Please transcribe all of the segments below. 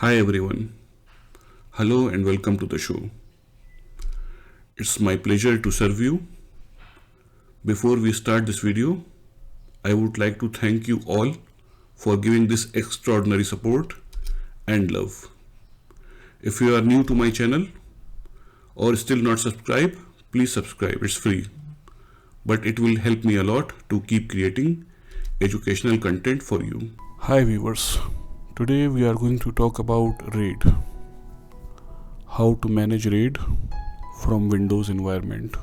Hi everyone. Hello and welcome to the show. It's my pleasure to serve you. Before we start this video, I would like to thank you all for giving this extraordinary support and love. If you are new to my channel or still not subscribed, please subscribe. It's free. But it will help me a lot to keep creating educational content for you. Hi viewers. Today we are going to talk about RAID. How to manage RAID from Windows environment.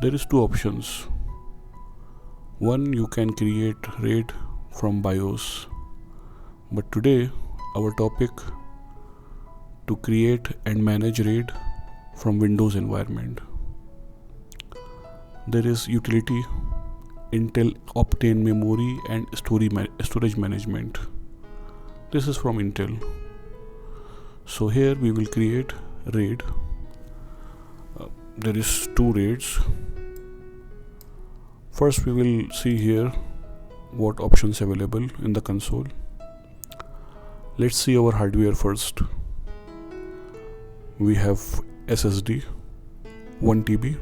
There is two options. One, you can create RAID from BIOS, but today our topic to create and manage RAID from Windows environment. There is utility Intel Optane memory and storage management. This is from Intel. So here we will create RAID. There is two RAIDs. First we will see here what options available in the console. Let's see our hardware first. We have SSD 1 TB.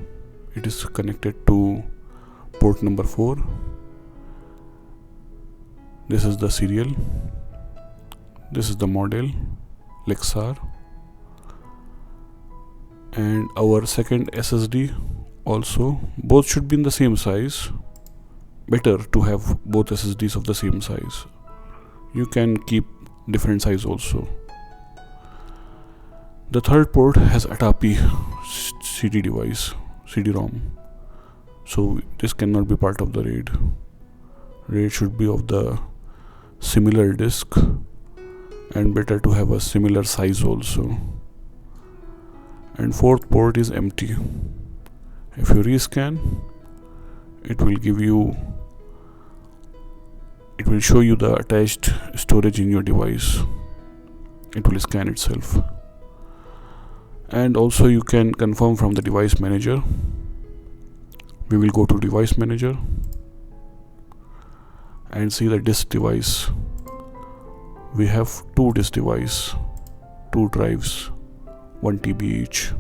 It is connected to port number 4. This is the serial. This is the model Lexar. And our second SSD also, both should be in the same size. Better to have both SSDs of the same size. You can keep different size also. The third port has ATAPI CD device, CD-ROM. So this cannot be part of the RAID. RAID should be of the similar disk and better to have a similar size also. And fourth port is empty. If you rescan, it will show you the attached storage in your device. It will scan itself. And also you can confirm from the device manager. We will go to device manager and see the disk device. We have two disk device, two drives, 1 TB each.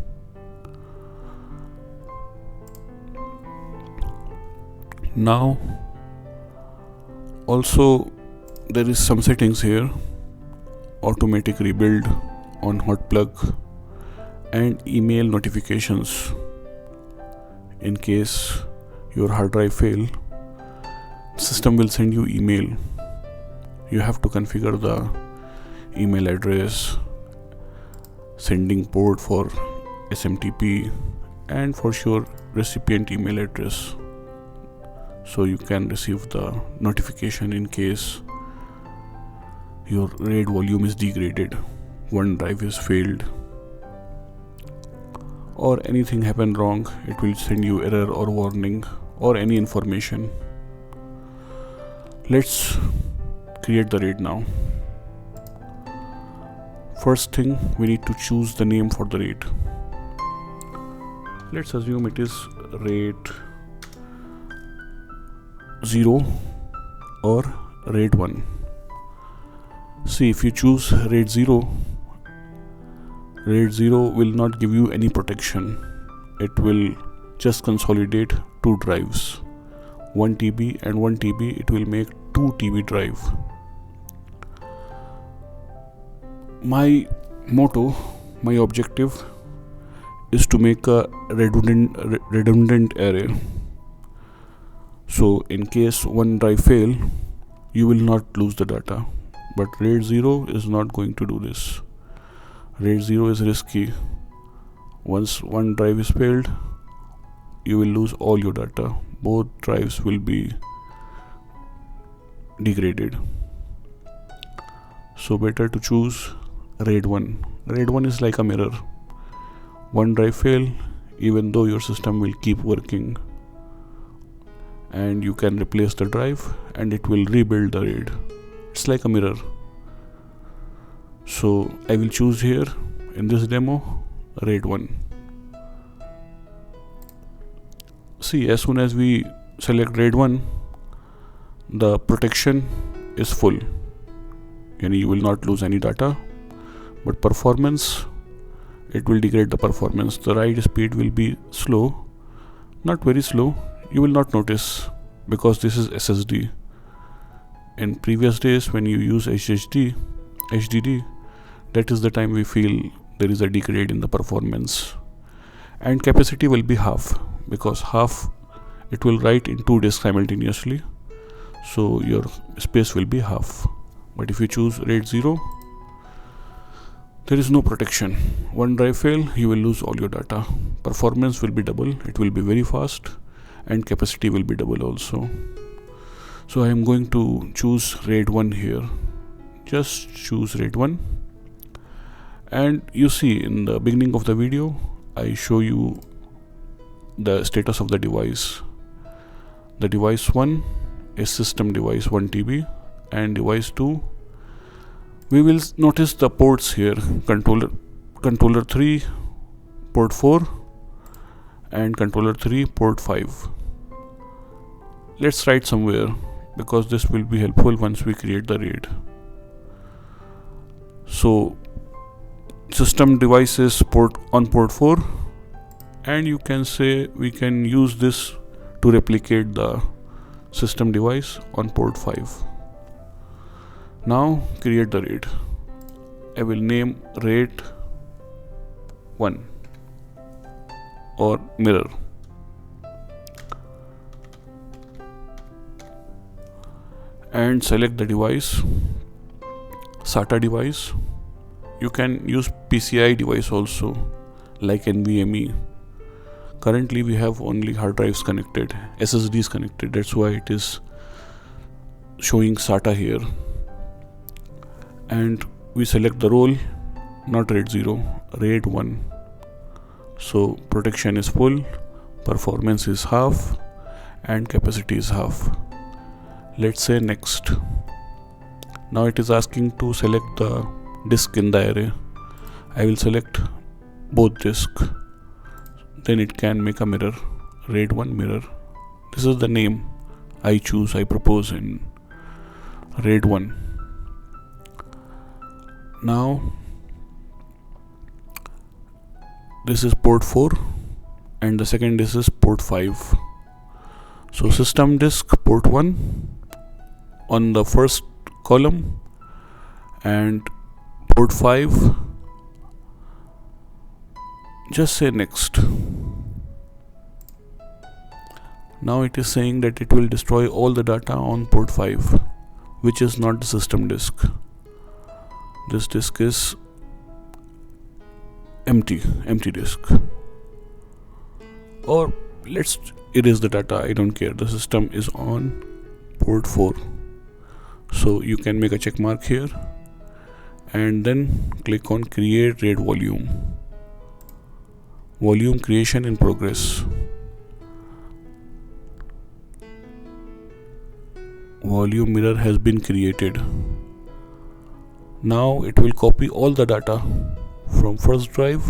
Now also there is some settings here, automatic rebuild on hot plug and email notifications. In case your hard drive fail, system will send you email. You have to configure the email address, sending port for SMTP, and for sure recipient email address, so you can receive the notification in case your RAID volume is degraded, one drive is failed, or anything happened wrong. It will send you error or warning or any information. Let's create the RAID now. First thing, we need to choose the name for the RAID. Let's assume it is RAID 0 or RAID 1. See, if you choose RAID 0, RAID 0 will not give you any protection. It will just consolidate two drives, 1 TB and 1 TB. It will make 2 TB drive. My motto, my objective is to make a redundant array. So in case one drive fail, you will not lose the data. But RAID 0 is not going to do this. RAID 0 is risky. Once one drive is failed, you will lose all your data. Both drives will be degraded. So better to choose RAID 1. RAID 1 is like a mirror. One drive fail, even though your system will keep working, and you can replace the drive and it will rebuild the RAID. It's like a mirror. So I will choose here in this demo RAID 1. See, as soon as we select RAID 1, the protection is full. and you will not lose any data. But performance, it will degrade the performance. The write speed will be slow, not very slow. You will not notice because this is SSD. In previous days when you use HDD, that is the time we feel there is a degrade in the performance. And capacity will be half, because half it will write in 2 disks simultaneously, so your space will be half. But if you choose RAID 0, there is no protection. One drive fail, you will lose all your data. Performance will be double, it will be very fast, and capacity will be double also. So I am going to choose RAID 1 here. Just choose RAID 1. And you see in the beginning of the video, I show you the status of the device. The device 1 is system device 1 TB, and device 2, we will notice the ports here. Controller 3 port 4 and controller 3 port 5. Let's write somewhere, because this will be helpful once we create the RAID. So system device is on port 4, and you can say we can use this to replicate the system device on port 5. Now create the RAID. I will name RAID 1 or mirror. And select the device, SATA device. You can use PCI device also, like NVMe. Currently we have only hard drives connected, SSDs connected, that's why it is showing SATA here. And we select the role, not RAID 0, RAID 1. So protection is full, performance is half, and capacity is half. Let's say next. Now it is asking to select the disk in the array. I will select both disks. Then it can make a mirror, RAID 1 mirror. This is the name I propose in RAID 1. Now this is port 4 and the second disk is port 5. So system disk port 1 on the first column and port 5. Just say next. Now it is saying that it will destroy all the data on port 5, which is not the system disk. This disk is empty disk. Or let's erase the data, I don't care. The system is on port 4. So you can make a check mark here and then click on create RAID volume. Volume creation in progress. Volume mirror has been created. Now it will copy all the data from first drive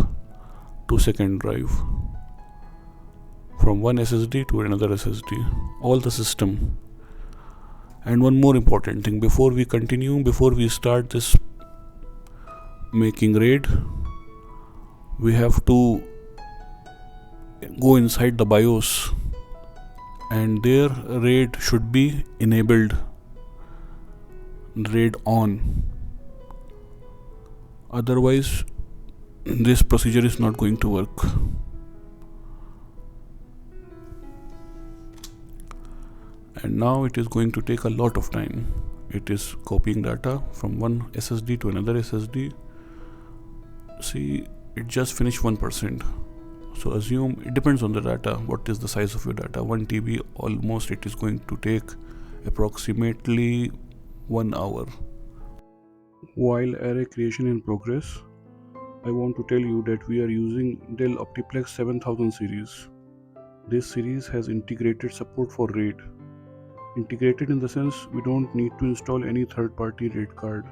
to second drive, from one SSD to another SSD, all the system. And one more important thing, before we continue, before we start this making RAID, we have to go inside the BIOS, and there RAID should be enabled, RAID on. Otherwise this procedure is not going to work. And now it is going to take a lot of time. It is copying data from one SSD to another SSD. See, it just finished 1%. So assume, it depends on the data, what is the size of your data. 1 TB almost it is going to take approximately 1 hour. While array creation in progress, I want to tell you that we are using Dell Optiplex 7000 series. This series has integrated support for RAID. Integrated in the sense we don't need to install any third-party RAID card.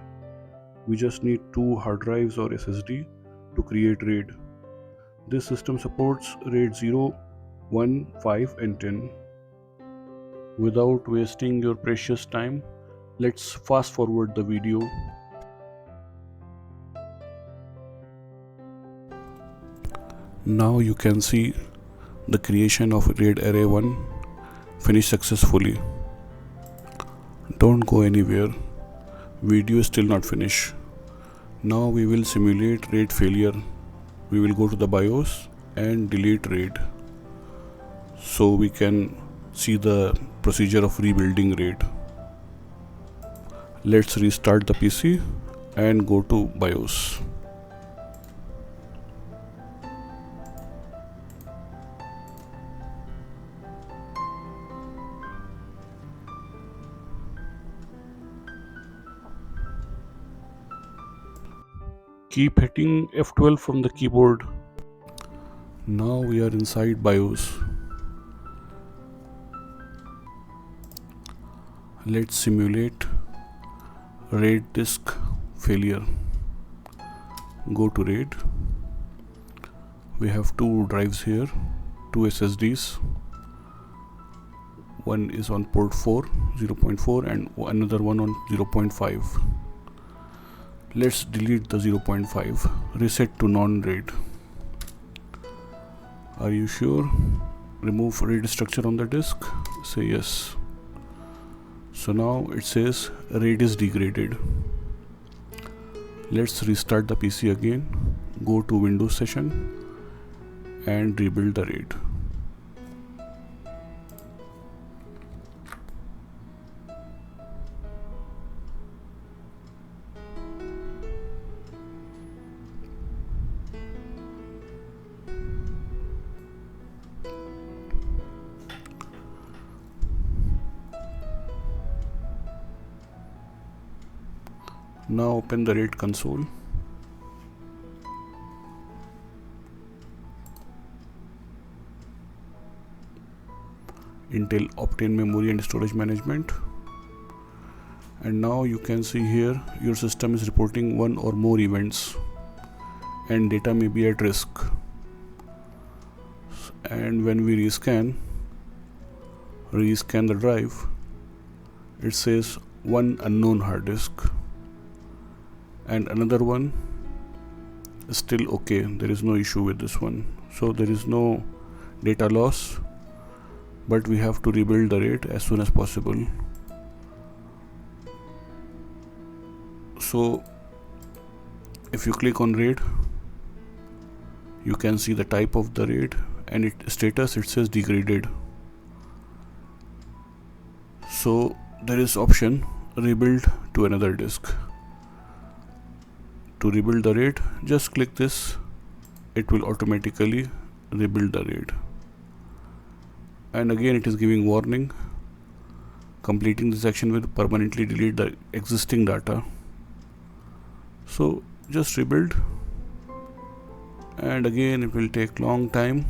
We just need 2 hard drives or SSD to create RAID. This system supports RAID 0, 1, 5 and 10. Without wasting your precious time, let's fast forward the video Now you can see the creation of RAID array 1 finished successfully. Don't go anywhere, video is still not finished. Now we will simulate RAID failure. We will go to the BIOS and delete RAID so we can see the procedure of rebuilding RAID. Let's restart the PC and go to BIOS. Keep hitting F12 from the keyboard. Now we are inside BIOS. Let's simulate RAID disk failure. Go to RAID. We have two drives here, two SSDs. One is on port 4, 0.4, and another one on 0.5. Let's delete the 0.5. Reset to non-RAID. Are you sure? Remove RAID structure on the disk. Say yes. So now it says RAID is degraded. Let's restart the PC again. Go to Windows session and rebuild the RAID. Now open the RAID console. Intel Optane memory and storage management. And now you can see here your system is reporting one or more events and data may be at risk. And when we rescan the drive, it says one unknown hard disk. And another one is still okay, there is no issue with this one, so there is no data loss, but we have to rebuild the RAID as soon as possible. So if you click on RAID, you can see the type of the RAID and its status. It says degraded. So there is option rebuild to another disk. To rebuild the RAID, just click this. It will automatically rebuild the RAID. And again it is giving warning. Completing this action will permanently delete the existing data. So just rebuild. And again it will take long time.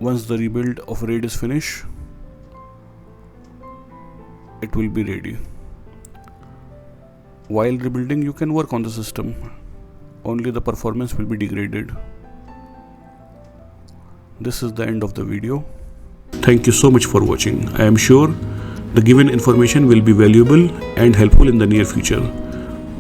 Once the rebuild of RAID is finished, it will be ready. While rebuilding, you can work on the system, only the performance will be degraded. This is the end of the video. Thank you so much for watching. I am sure the given information will be valuable and helpful in the near future.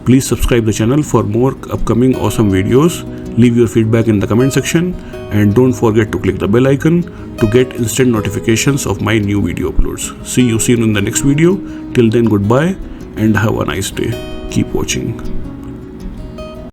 Please subscribe the channel for more upcoming awesome videos. Leave your feedback in the comment section and don't forget to click the bell icon to get instant notifications of my new video uploads. See you soon in the next video. Till then, goodbye and have a nice day. Keep watching.